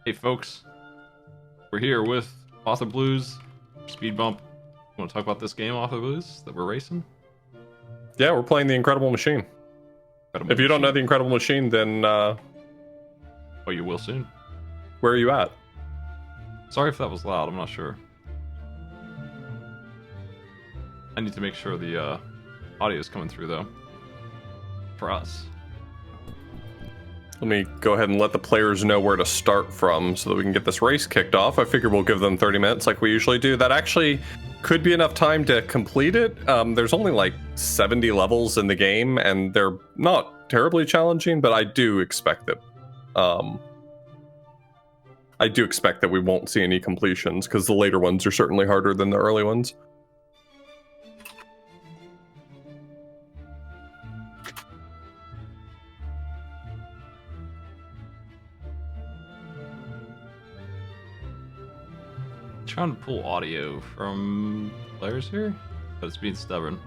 Hey folks, we're here with Author Blues, Speedbump. Want to talk about this game, Author Blues, that we're racing? Yeah, we're playing the Incredible Machine. Incredible If you don't know Machine. the Incredible Machine, then Oh, you will soon. where are you at? Sorry if that was loud, I'm not sure. I need to make sure the audio is coming through though. For us. Let me go ahead and let the players know where to start from so that we can get this race kicked off. I figure we'll give them 30 minutes like we usually do. That actually could be enough time to complete it. There's only like 70 levels in the game, and they're not terribly challenging, but I do expect that we won't see any completions because the later ones are certainly harder than the early ones. Trying to pull audio from players here, but it's being stubborn.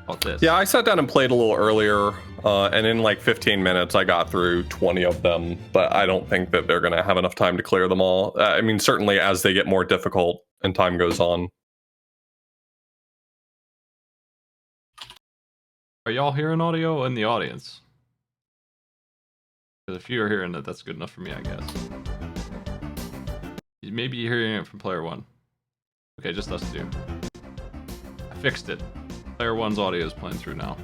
About this. Yeah, I sat down and played a little earlier, and in like 15 minutes I got through 20 of them, but I don't think that they're going to have enough time to clear them all. I mean, certainly as they get more difficult and time goes on. Are y'all hearing audio in the audience? Because if you're hearing it, that's good enough for me, I guess. Maybe you're hearing it from player one. Okay, just us two. I fixed it. Player one's audio is playing through now.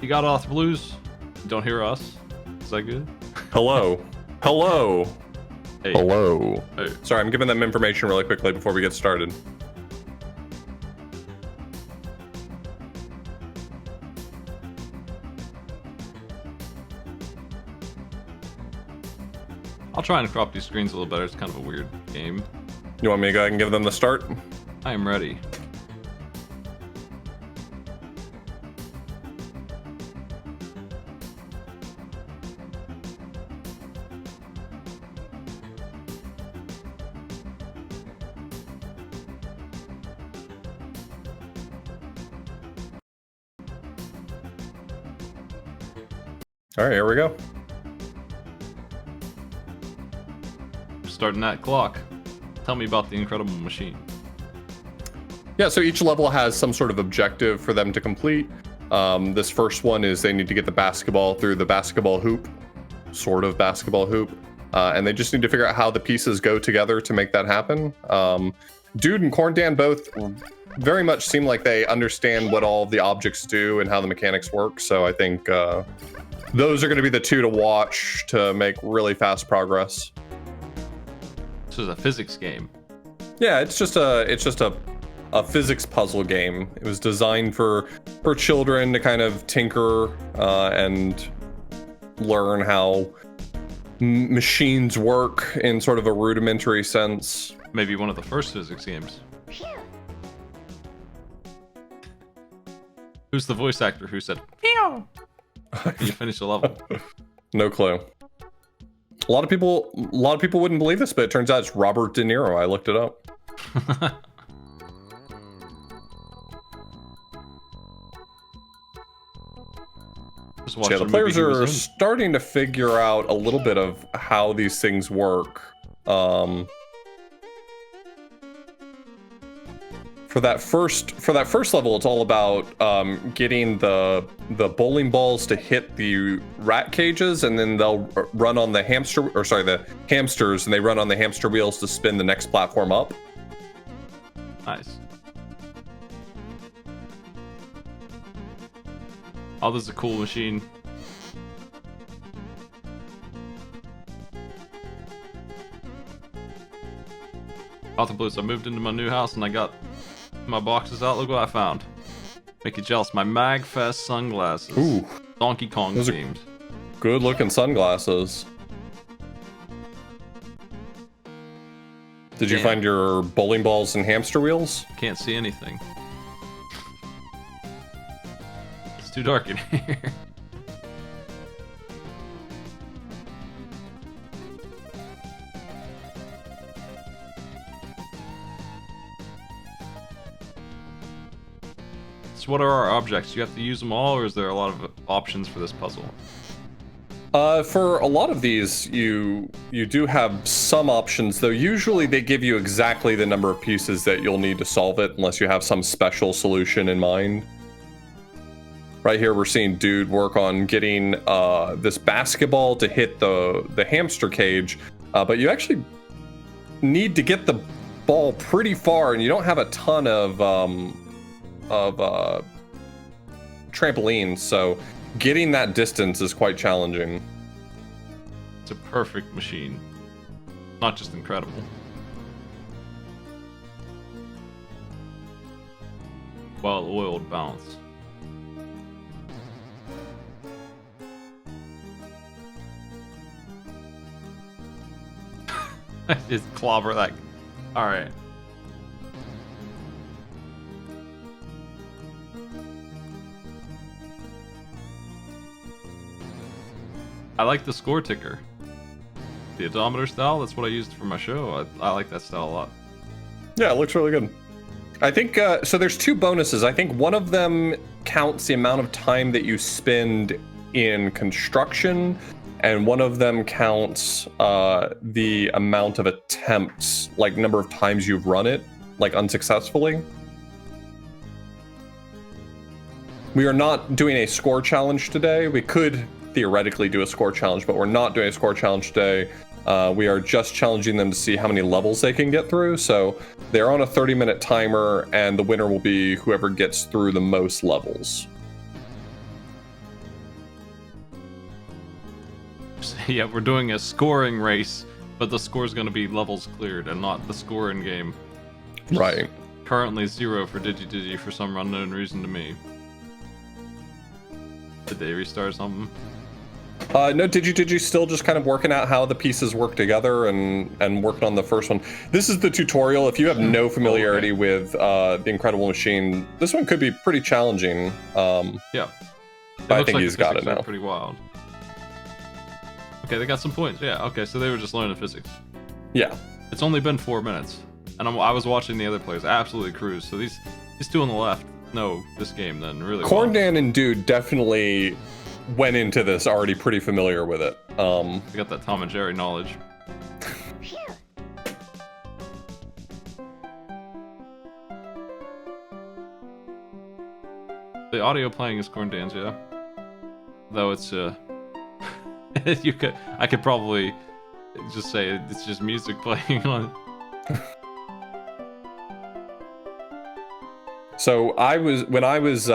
You got Author Blues? Don't hear us? Is that good? Hello. Hello. Hey. Hello. Hey. Sorry, I'm giving them information really quickly before we get started. I'll try and crop these screens a little better. It's kind of a weird game. You want me to go ahead and give them the start? I am ready. All right, here we go. Starting that clock. Tell me about the Incredible Machine. Yeah, so each level has some sort of objective for them to complete. This first one is they need to get the basketball through the basketball hoop, sort of basketball hoop, and they just need to figure out how the pieces go together to make that happen. Dude and Corn Dan both very much seem like they understand what all of the objects do and how the mechanics work, so I think those are going to be the two to watch to make really fast progress. This is a physics game. Yeah, it's just a physics puzzle game. It was designed for children to kind of tinker and learn how machines work in sort of a rudimentary sense. Maybe one of the first physics games. Who's the voice actor who said "Pew"? You finish the level. No clue. A lot of people wouldn't believe this, but it turns out it's Robert De Niro. I looked it up. So yeah, the players are starting to figure out a little bit of how these things work. For that first level, it's all about getting the bowling balls to hit the rat cages, and then they'll run on the the hamsters, and they run on the hamster wheels to spin the next platform up. Nice. Oh, this is a cool machine. Author Blues, I moved into my new house and I got my boxes out. Look what I found. Make you jealous. My MagFest sunglasses. Ooh. Donkey Kong Those are themed. good looking sunglasses. Did you find your bowling balls and hamster wheels? Can't see anything. It's too dark in here. So what are our objects? Do you have to use them all, or is there a lot of options for this puzzle? For a lot of these, you do have some options, though usually they give you exactly the number of pieces that you'll need to solve it, unless you have some special solution in mind. Right here, we're seeing Dude work on getting this basketball to hit the hamster cage, but you actually need to get the ball pretty far, and you don't have a ton of trampolines, so getting that distance is quite challenging. It's a perfect machine. Not just incredible. Well-oiled bounce. Just clobber that. Alright. I like the score ticker. The odometer style, that's what I used for my show. I like that style a lot. Yeah, it looks really good. I think, so there's two bonuses. I think one of them counts the amount of time that you spend in construction, and one of them counts the amount of attempts, like number of times you've run it, like unsuccessfully. We are not doing a score challenge today. We could theoretically do a score challenge, but we're not doing a score challenge today. We are just challenging them to see how many levels they can get through. So they're on a 30-minute timer, and the winner will be whoever gets through the most levels. Yeah, we're doing a scoring race, but the score is going to be levels cleared and not the score in game. Right. Currently 0 for Digi for some unknown reason to me. Did they restart something? No, Digi still just kind of working out how the pieces work together and working on the first one. This is the tutorial. If you have no familiarity with the Incredible Machine, this one could be pretty challenging. Yeah. But I think he's got it now. Pretty wild. Okay, they got some points. Yeah, okay, so they were just learning physics. Yeah. It's only been 4 minutes, and I was watching the other players absolutely cruise. So these two on the left know this game then really well. Corndan and Dude definitely went into this already pretty familiar with it. They got that Tom and Jerry knowledge. The audio playing is Corndan's, yeah. Though it's I could probably just say it's just music playing on it. So when I was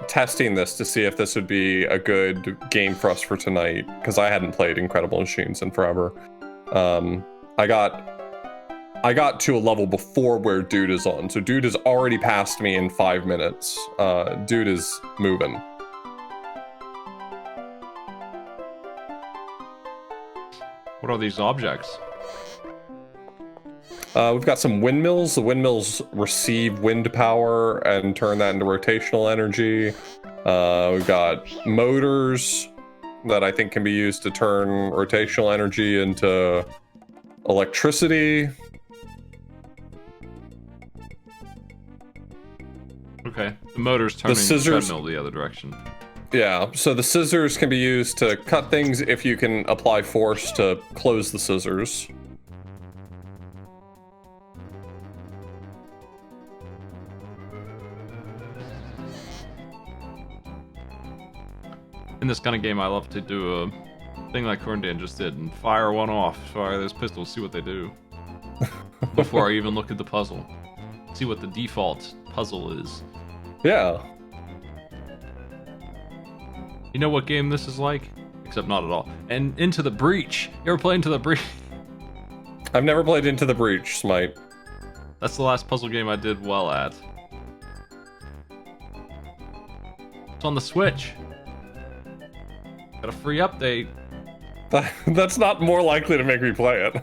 testing this to see if this would be a good game for us for tonight, because I hadn't played Incredible Machines in forever, I got to a level before where Dude is on. So Dude has already passed me in 5 minutes. Dude is moving. What are these objects? We've got some windmills. The windmills receive wind power and turn that into rotational energy. We've got motors that I think can be used to turn rotational energy into electricity. Okay, the motor's turning the treadmill the other direction. Yeah, so the scissors can be used to cut things if you can apply force to close the scissors. In this kind of game, I love to do a thing like Corndan just did and fire one off. Fire those pistols, see what they do. Before I even look at the puzzle. See what the default puzzle is. Yeah. You know what game this is like? Except not at all. And Into the Breach. You ever play Into the Breach? I've never played Into the Breach, Smite. That's the last puzzle game I did well at. It's on the Switch. Got a free update. That's not more likely to make me play it.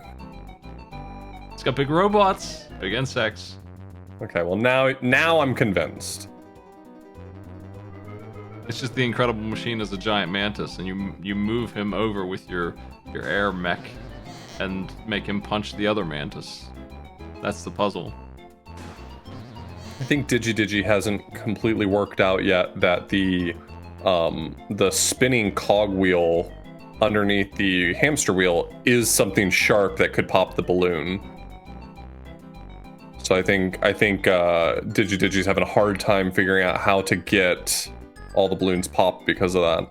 It's got big robots, big insects. Okay, well now I'm convinced. It's just the Incredible Machine as a giant mantis, and you move him over with your air mech and make him punch the other mantis. That's the puzzle. I think Digi hasn't completely worked out yet that the spinning cogwheel underneath the hamster wheel is something sharp that could pop the balloon. So I think Digi's having a hard time figuring out how to get all the balloons popped because of that.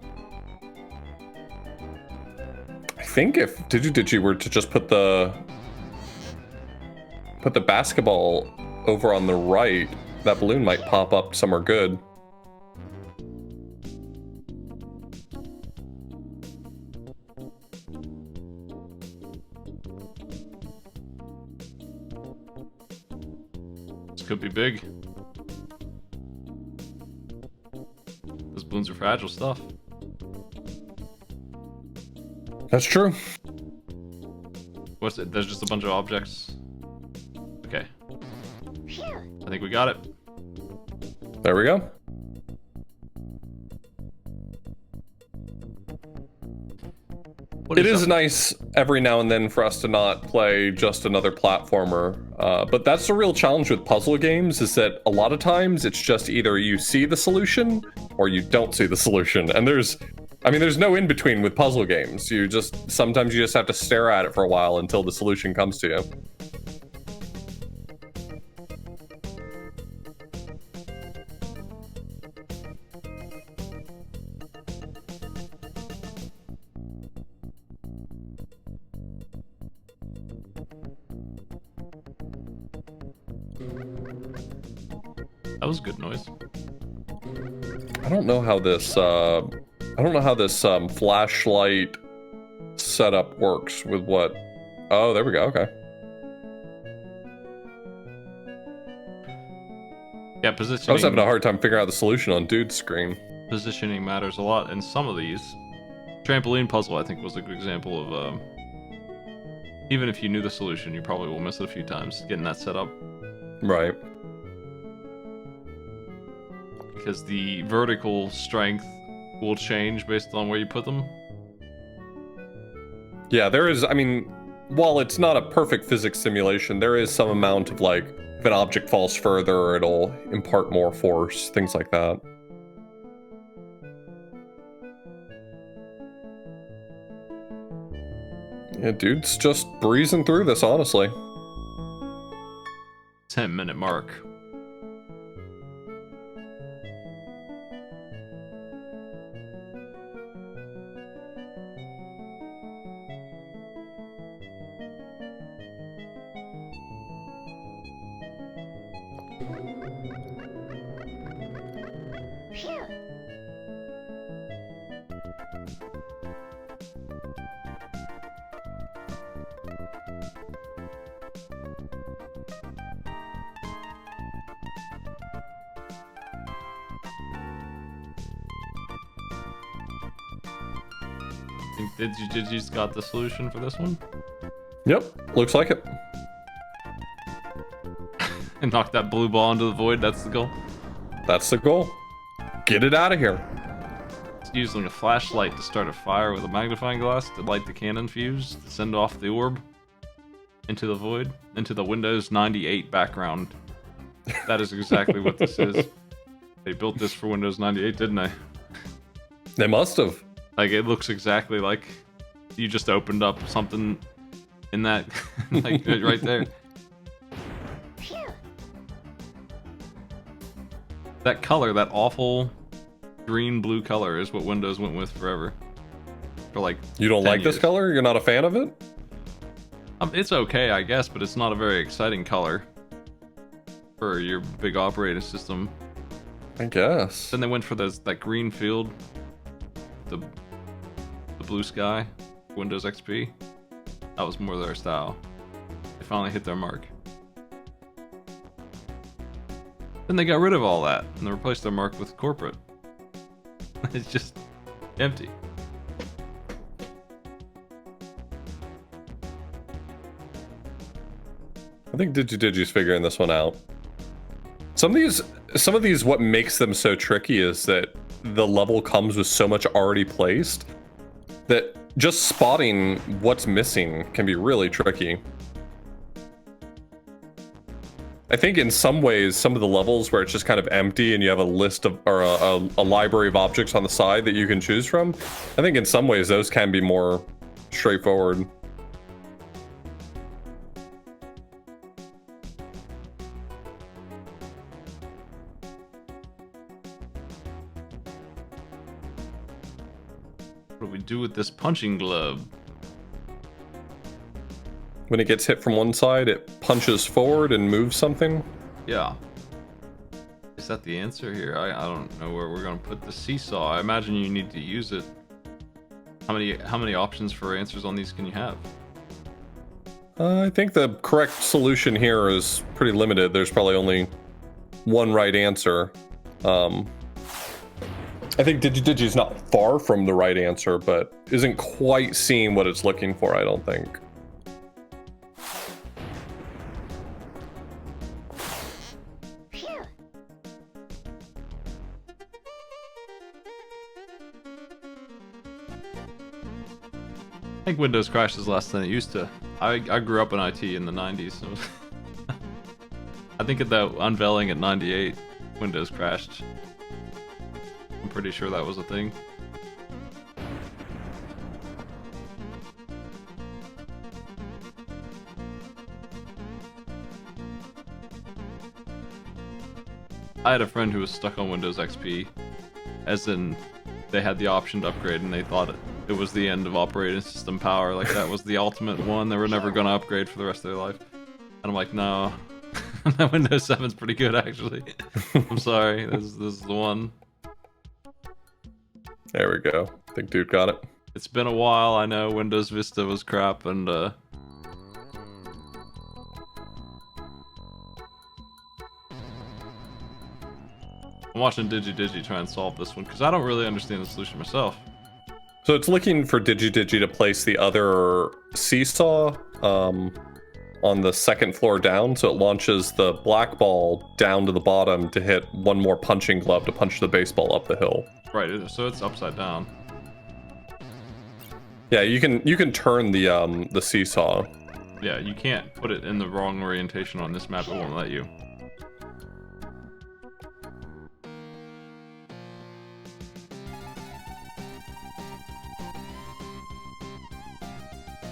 I think if Digi were to just put the basketball over on the right, that balloon might pop up somewhere good. This could be big. Those balloons are fragile stuff. That's true. What's it? There's just a bunch of objects. Okay. I think we got it. There we go. It is nice every now and then for us to not play just another platformer, but that's the real challenge with puzzle games, is that a lot of times it's just either you see the solution or you don't see the solution, and there's no in between with puzzle games. Sometimes you just have to stare at it for a while until the solution comes to you. That was good noise. I don't know how this flashlight setup works with what. Oh, there we go. Okay. Yeah, positioning. I was having a hard time figuring out the solution on Dude's screen. Positioning matters a lot in some of these. Trampoline puzzle, I think, was a good example of. Even if you knew the solution, you probably will miss it a few times getting that set up. Right. Because the vertical strength will change based on where you put them. Yeah, there is, while it's not a perfect physics simulation, there is some amount of, like, if an object falls further, it'll impart more force, things like that. Yeah, dude's just breezing through this, honestly. 10-minute mark. Did you just got the solution for this one? Yep, looks like it. And knock that blue ball into the void, that's the goal? That's the goal. Get it out of here. It's using a flashlight to start a fire with a magnifying glass to light the cannon fuse, to send off the orb into the void, into the Windows 98 background. That is exactly what this is. They built this for Windows 98, didn't they? They must have. Like, it looks exactly like you just opened up something in that, like, right there. That color, that awful green-blue color is what Windows went with forever. For, like, you don't like years. This color? You're not a fan of it? It's okay, I guess, but it's not a very exciting color for your big operating system. I guess. Then they went for that green field, the blue sky, Windows XP. That was more their style. They finally hit their mark. Then they got rid of all that and they replaced their mark with corporate. It's just empty. I think Digi's figuring this one out. Some of these, what makes them so tricky is that the level comes with so much already placed that just spotting what's missing can be really tricky. I think in some ways, some of the levels where it's just kind of empty and you have a list of, or a library of objects on the side that you can choose from, I think in some ways those can be more straightforward. What do we do with this punching glove? When it gets hit from one side, it punches forward and moves something. Yeah. Is that the answer here? I don't know where we're gonna put the seesaw. I imagine you need to use it. How many options for answers on these can you have? I think the correct solution here is pretty limited. There's probably only one right answer. I think Digidigi's not far from the right answer, but isn't quite seeing what it's looking for, I don't think. I think Windows crashes less than it used to. I grew up in IT in the 90s. So I think at that unveiling at 98, Windows crashed. I'm pretty sure that was a thing. I had a friend who was stuck on Windows XP, as in they had the option to upgrade and they thought it was the end of operating system power, like that was the ultimate one. They were never going to upgrade for the rest of their life. And I'm like, no, that Windows 7's pretty good actually. I'm sorry, this is the one. There we go. I think dude got it. It's been a while, I know Windows Vista was crap, and I'm watching Digi try and solve this one, because I don't really understand the solution myself. So it's looking for Digi to place the other seesaw on the second floor down, so it launches the black ball down to the bottom to hit one more punching glove to punch the baseball up the hill. Right, so it's upside down. Yeah, you can turn the seesaw. Yeah, you can't put it in the wrong orientation on this map, it won't let you.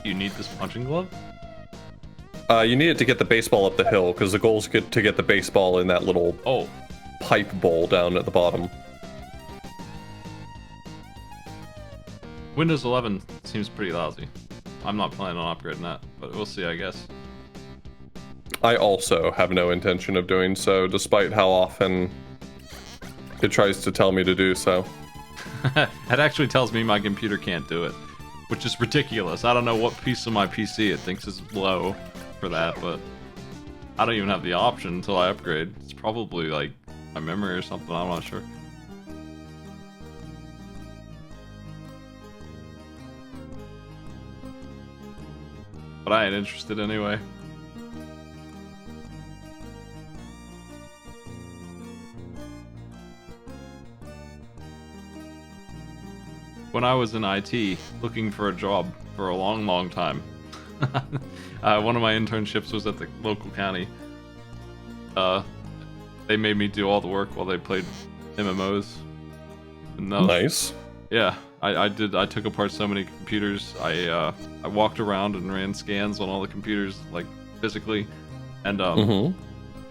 You need this punching glove? You need it to get the baseball up the hill, because the goal is to get the baseball in that little pipe bowl down at the bottom. Windows 11 seems pretty lousy. I'm not planning on upgrading that, but we'll see, I guess. I also have no intention of doing so, despite how often it tries to tell me to do so. It actually tells me my computer can't do it, which is ridiculous. I don't know what piece of my PC it thinks is low for that, but I don't even have the option until I upgrade. It's probably like my memory or something, I'm not sure. But I ain't interested anyway. When I was in IT, looking for a job for a long time, one of my internships was at the local county. They made me do all the work while they played MMOs. And nice. Yeah, I took apart so many computers. I walked around and ran scans on all the computers, like physically, and you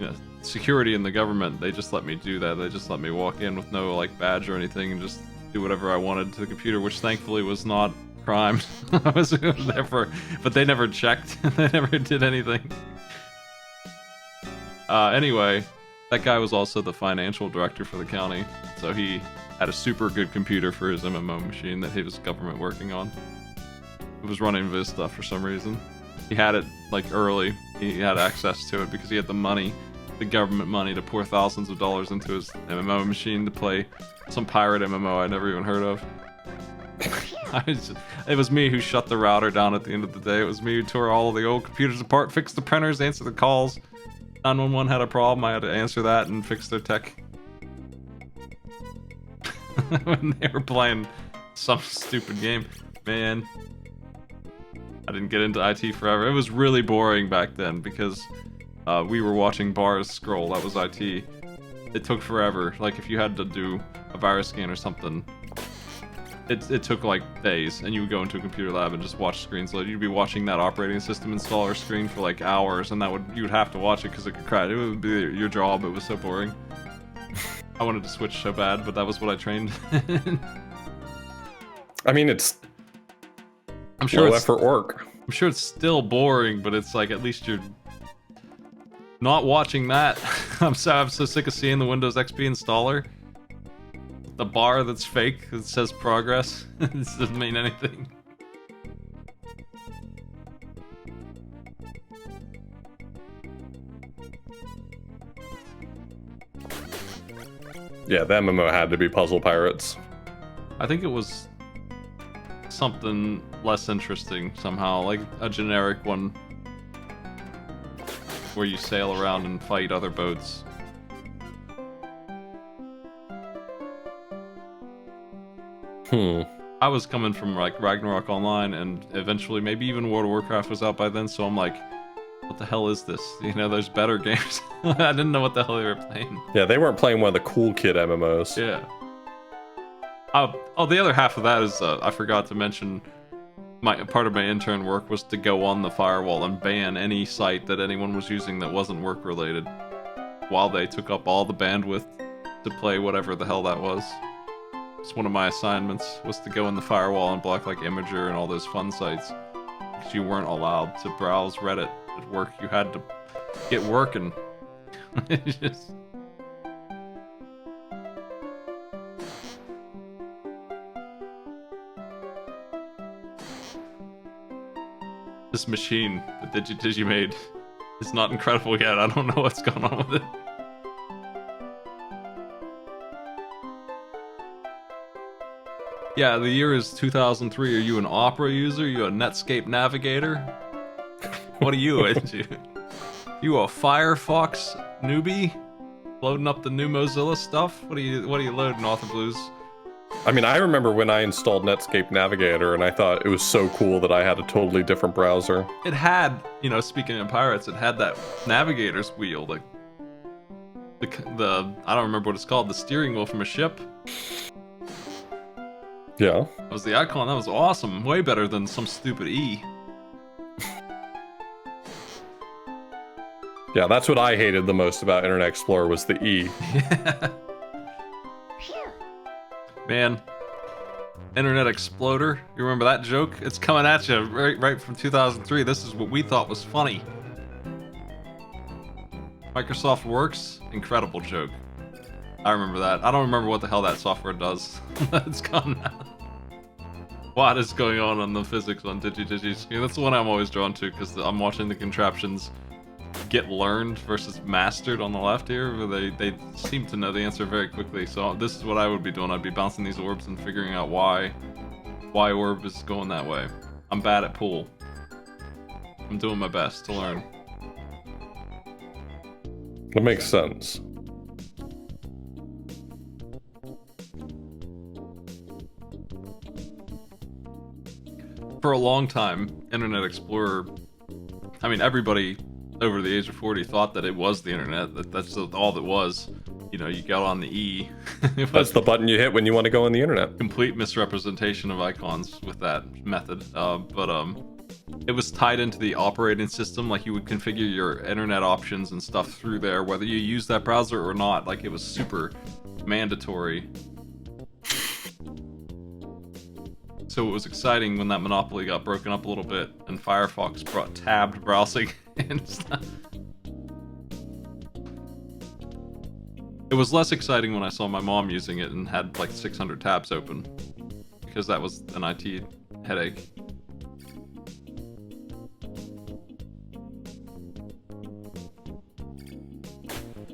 know, security in the government, they just let me do that. They just let me walk in with no like badge or anything and just do whatever I wanted to the computer, which thankfully was not crime. I was there for, but they never checked. They never did anything. Anyway, that guy was also the financial director for the county, so he had a super good computer for his MMO machine that he was government working on. It was running Vista for some reason. He had it like early. He had access to it because he had the money, the government money, to pour thousands of dollars into his MMO machine to play some pirate MMO I never even heard of. It was me who shut the router down at the end of the day. It was me who tore all of the old computers apart, fixed the printers, answered the calls. 911 had a problem, I had to answer that and fix their tech. When they were playing some stupid game. Man, I didn't get into IT forever. It was really boring back then because We were watching bars scroll. That was IT. It took forever. Like if you had to do a virus scan or something, it took like days, and you would go into a computer lab and just watch screens load. You'd be watching that operating system installer screen for like hours, and you would have to watch it because it could crash. It would be your job. It was so boring. I wanted to switch so bad, but that was what I trained. I mean, it's I'm sure low it's effort work. I'm sure it's still boring, but it's like at least you're not watching that. I'm so sick of seeing the Windows XP installer. The bar that's fake that says progress. This doesn't mean anything. Yeah, the MMO had to be Puzzle Pirates. I think it was something less interesting somehow, like a generic one where you sail around and fight other boats. I was coming from like Ragnarok Online, and eventually maybe even World of Warcraft was out by then, so I'm like, what the hell is this? You know, there's better games. I didn't know what the hell they were playing. Yeah, they weren't playing one of the cool kid MMOs. Yeah. Oh, the other half of that is, I forgot to mention, part of my intern work was to go on the firewall and ban any site that anyone was using that wasn't work related, while they took up all the bandwidth to play whatever the hell that was. It's one of my assignments, was to go in the firewall and block like Imager and all those fun sites, because you weren't allowed to browse Reddit at work. You had to get working. Just... This machine that Digi made is not incredible yet. I don't know what's going on with it. Yeah, the year is 2003. Are you an Opera user? You a Netscape navigator? What are you into? You a Firefox newbie? Loading up the new Mozilla stuff? What are you loading, Author Blues? I mean, I remember when I installed Netscape Navigator, and I thought it was so cool that I had a totally different browser. It had, you know, speaking of pirates, it had that navigator's wheel, like the I don't remember what it's called, the steering wheel from a ship. Yeah. That was the icon. That was awesome. Way better than some stupid E. Yeah, that's what I hated the most about Internet Explorer was the E. Yeah. Man, Internet Exploder. You remember that joke? It's coming at you right from 2003. This is what we thought was funny. Microsoft Works, incredible joke. I remember that. I don't remember what the hell that software does. It's gone now. What is going on the physics on Digi? Yeah, that's the one I'm always drawn to, because I'm watching the contraptions get learned versus mastered on the left here, where they seem to know the answer very quickly. So this is what I would be doing. I'd be bouncing these orbs and figuring out why orb is going that way. I'm bad at pool. I'm doing my best to learn. That makes sense. For a long time, Internet Explorer, I mean, everybody over the age of 40 thought that it was the internet. That's all that was. You know, you got on the E. That's the button you hit when you want to go on the internet. Complete misrepresentation of icons with that method. It was tied into the operating system. Like, you would configure your internet options and stuff through there, whether you use that browser or not. Like, it was super mandatory. So it was exciting when that monopoly got broken up a little bit and Firefox brought tabbed browsing and stuff. It was less exciting when I saw my mom using it and had like 600 tabs open, because that was an IT headache.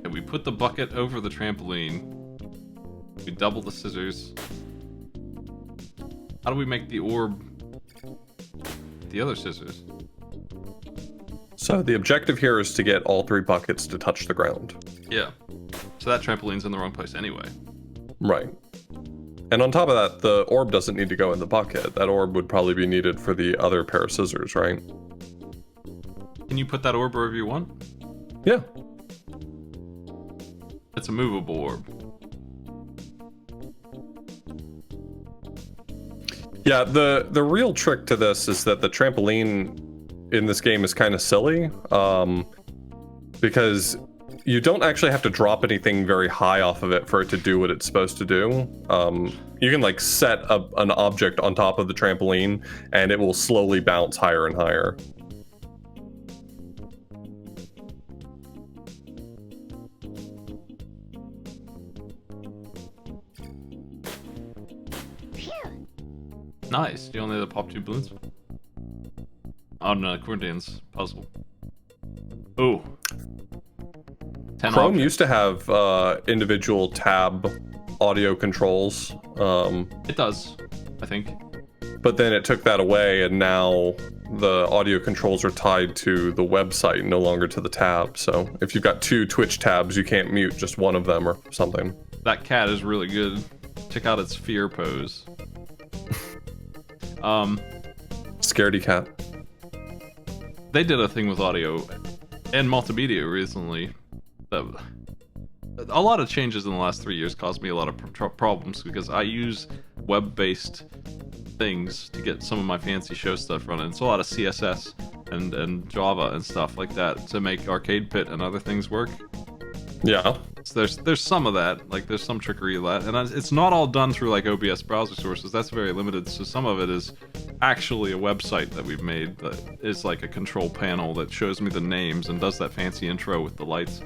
And we put the bucket over the trampoline. We double the scissors. How do we make the orb the other scissors? So the objective here is to get all 3 buckets to touch the ground. Yeah. So that trampoline's in the wrong place anyway. Right. And on top of that, the orb doesn't need to go in the bucket. That orb would probably be needed for the other pair of scissors, right? Can you put that orb wherever you want? Yeah. It's a movable orb. Yeah, the real trick to this is that the trampoline in this game is kind of silly, because you don't actually have to drop anything very high off of it for it to do what it's supposed to do. You can like set an object on top of the trampoline and it will slowly bounce higher and higher. Nice. You only had to pop 2 balloons? On Corinthians puzzle. Ooh. 10 Chrome objects. used to have individual tab audio controls. It does, I think. But then it took that away, and now the audio controls are tied to the website, no longer to the tab. So if you've got 2 Twitch tabs, you can't mute just one of them or something. That cat is really good. Check out its fear pose. Scaredy cat. They did a thing with audio and multimedia recently. A lot of changes in the last 3 years caused me a lot of problems because I use web-based things to get some of my fancy show stuff running. It's a lot of CSS and Java and stuff like that to make Arcade Pit and other things work. Yeah. So there's some of that, like there's some trickery of that, and it's not all done through like OBS browser sources. That's very limited. So some of it is actually a website that we've made that is like a control panel that shows me the names and does that fancy intro with the lights.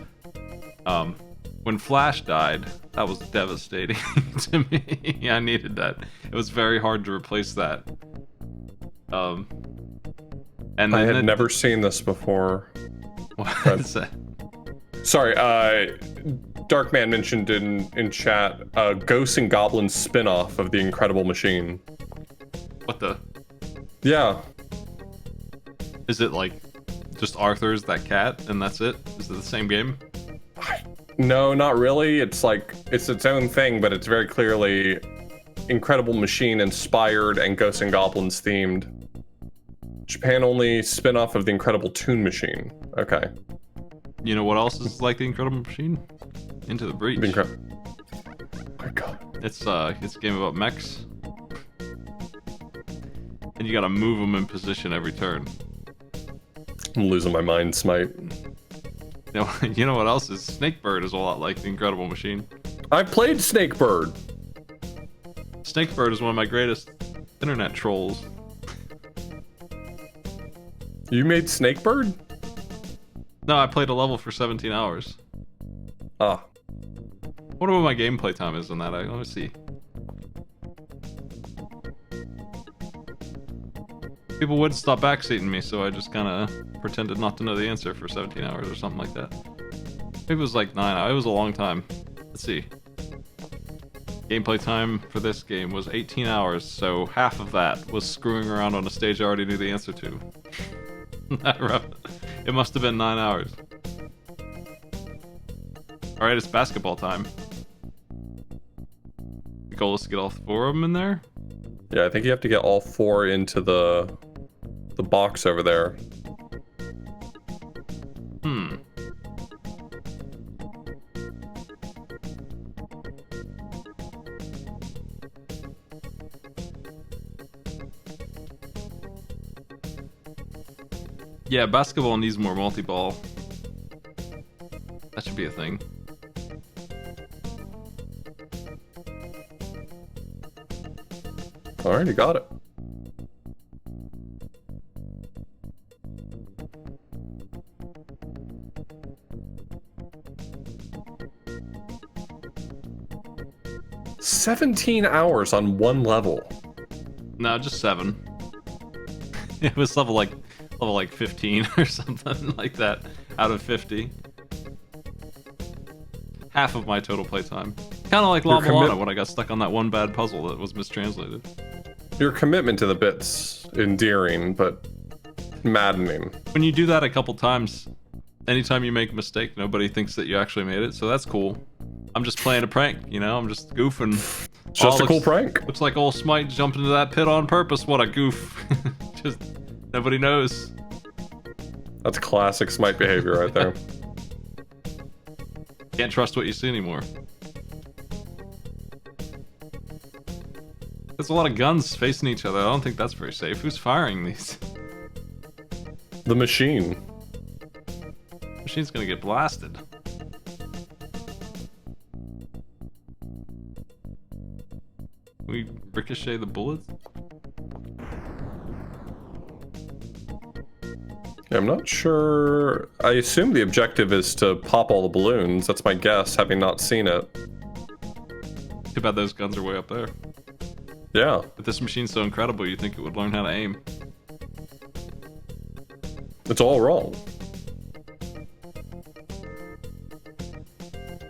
When Flash died, that was devastating to me. I needed that. It was very hard to replace that. And I had never seen this before. What is that? Sorry, Darkman mentioned in chat Ghosts and Goblins spin-off of The Incredible Machine. What the? Yeah. Is it like just Arthur's that cat and that's it? Is it the same game? No, not really. It's like it's its own thing, but it's very clearly Incredible Machine inspired and Ghosts and Goblins themed. Japan only spin-off of The Incredible Toon Machine. Okay. You know what else is like the Incredible Machine? Into the Breach. Oh my god. It's a game about mechs. And you gotta move them in position every turn. I'm losing my mind, Smite. You know what else is? Snakebird is a lot like the Incredible Machine. I played Snakebird. Snakebird is one of my greatest internet trolls. You made Snakebird? No, I played a level for 17 hours. Ah. Wonder what my gameplay time is on that. Let me see. People would stop backseating me, so I just kind of pretended not to know the answer for 17 hours or something like that. Maybe it was like 9 hours. It was a long time. Let's see. Gameplay time for this game was 18 hours, so half of that was screwing around on a stage I already knew the answer to. It must have been 9 hours. Alright, it's basketball time. The goal is to get all 4 of them in there? Yeah, I think you have to get all 4 into the box over there. Hmm. Yeah, basketball needs more multi-ball. That should be a thing. Alright, you got it. "17 hours on one level." No, just 7. It was level like 15 or something like that out of 50. Half of my total playtime. Kind of like La Milana when I got stuck on that one bad puzzle that was mistranslated. Your commitment to the bit's endearing, but maddening. When you do that a couple times, anytime you make a mistake, nobody thinks that you actually made it, so that's cool. I'm just playing a prank, you know? I'm just goofing. Just a cool prank. Looks like old Smite jumped into that pit on purpose. What a goof. Just nobody knows. That's classic Smite behavior right there. Can't trust what you see anymore. There's a lot of guns facing each other. I don't think that's very safe. Who's firing these? The machine. Machine's gonna get blasted. We ricochet the bullets? I'm not sure. I assume the objective is to pop all the balloons. That's my guess, having not seen it. Too bad those guns are way up there. Yeah. If this machine's so incredible, you'd think it would learn how to aim. It's all wrong.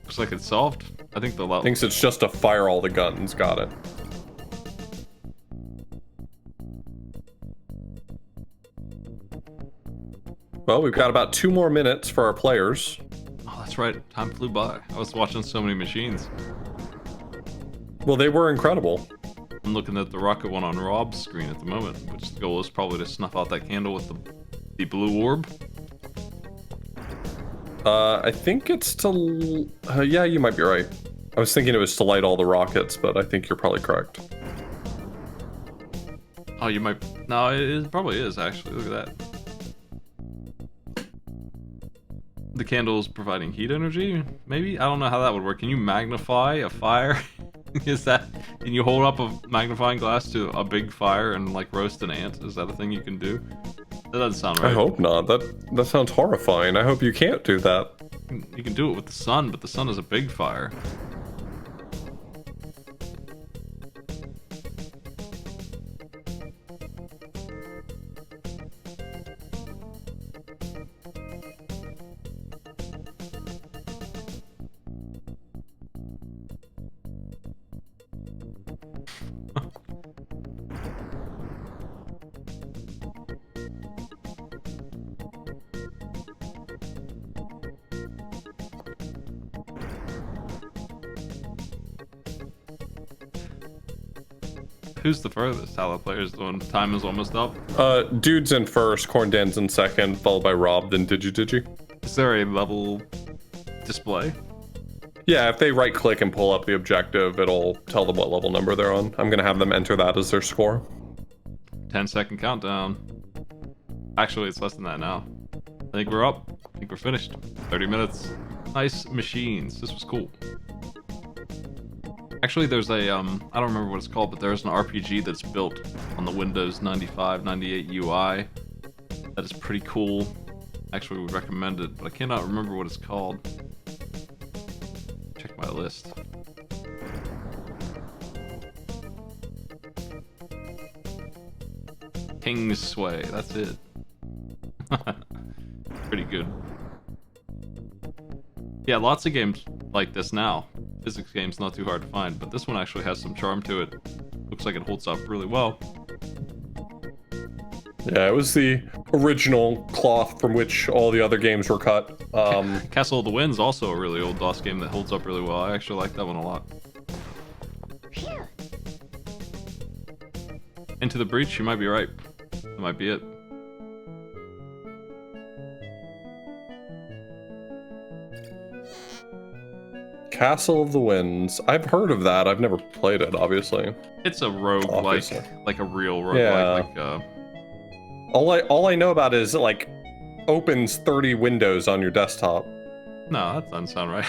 Looks like it's solved. I think the level. Thinks it's just to fire all the guns. Got it. Well, we've got about 2 more minutes for our players. Oh, that's right. Time flew by. I was watching so many machines. Well, they were incredible. I'm looking at the rocket one on Rob's screen at the moment, which the goal is probably to snuff out that candle with the blue orb. I think it's to... yeah, you might be right. I was thinking it was to light all the rockets, but I think you're probably correct. Oh, you might... No, it probably is, actually. Look at that. The candle's providing heat energy, maybe? I don't know how that would work. Can you magnify a fire? Is that... Can you hold up a magnifying glass to a big fire and, like, roast an ant? Is that a thing you can do? That doesn't sound right. I hope not. That sounds horrifying. I hope you can't do that. You can do it with the sun, but the sun is a big fire. Who's the furthest? How the players doing? Time is almost up. Dude's in first, Corndan's in second, followed by Rob, then Digi. Is there a level display? Yeah, if they right-click and pull up the objective, it'll tell them what level number they're on. I'm gonna have them enter that as their score. 10-second countdown. Actually, it's less than that now. I think we're up. I think we're finished. 30 minutes. Nice machines. This was cool. Actually, there's a, I don't remember what it's called, but there's an RPG that's built on the Windows 95, 98 UI. That is pretty cool. Actually, we would recommend it, but I cannot remember what it's called. Check my list. King's Sway, that's it. Pretty good. Yeah, lots of games like this now. Physics games not too hard to find, but this one actually has some charm to it. Looks like it holds up really well. Yeah, it was the original cloth from which all the other games were cut. Castle of the Wind's also a really old DOS game that holds up really well. I actually like that one a lot. Into the Breach, you might be right. That might be it. Castle of the Winds. I've heard of that. I've never played it, obviously. It's a roguelike, like a real roguelike. Yeah. All I know about is it like opens 30 windows on your desktop. No, that doesn't sound right.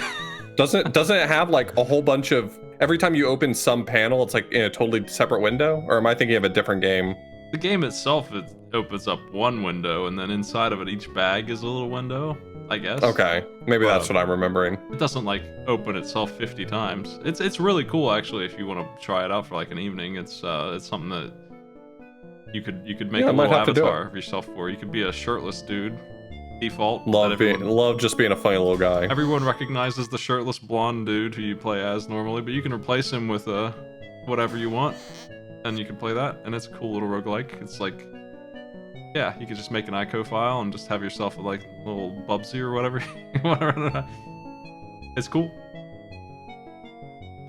Doesn't it have like a whole bunch of, every time you open some panel, it's like in a totally separate window? Or am I thinking of a different game? The game itself, it opens up one window, and then inside of it, each bag is a little window, I guess. Okay, maybe that's what I'm remembering. It doesn't like open itself 50 times. It's really cool actually. If you want to try it out for like an evening, it's something that you could make a little avatar of yourself for. You could be a shirtless dude, default. Love just being a funny little guy. Everyone recognizes the shirtless blonde dude who you play as normally, but you can replace him with whatever you want, and you can play that, and it's a cool little roguelike. It's like, yeah, you could just make an ICO file and just have yourself a like little Bubsy or whatever. It's cool.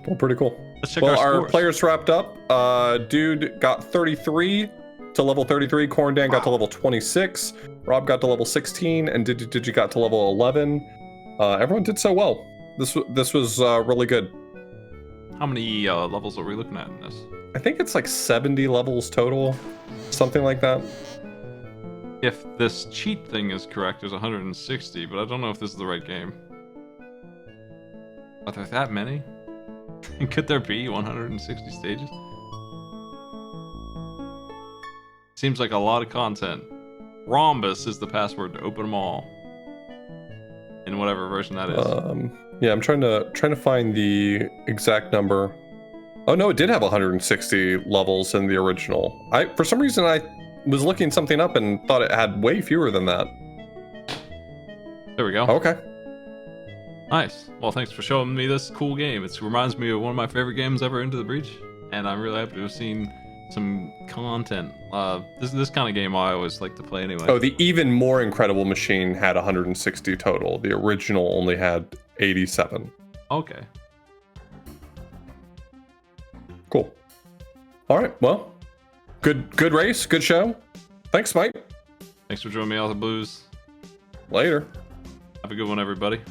Well, pretty cool. Let's check our scores. Players wrapped up. Dude got 33 to level 33. Corndan got to level 26. Rob got to level 16, and Digi got to level 11. Everyone did so well. this was really good. How many levels are we looking at in this? I think it's like 70 levels total, something like that. If this cheat thing is correct, there's 160, but I don't know if this is the right game. Are there that many? Could there be 160 stages? Seems like a lot of content. Rhombus is the password to open them all. In whatever version that is. Yeah, I'm trying to find the exact number. Oh no, it did have 160 levels in the original. For some reason I was looking something up and thought it had way fewer than that. There we go. Okay. Nice. Well, thanks for showing me this cool game. It reminds me of one of my favorite games ever, Into the Breach, and I'm really happy to have seen some content. This kind of game I always like to play anyway. Oh, the even more incredible machine had 160 total. The original only had 87. Okay. Cool. All right. Well, good race. Good show. Thanks, Mike. Thanks for joining me, All the Blues. Later. Have a good one, everybody.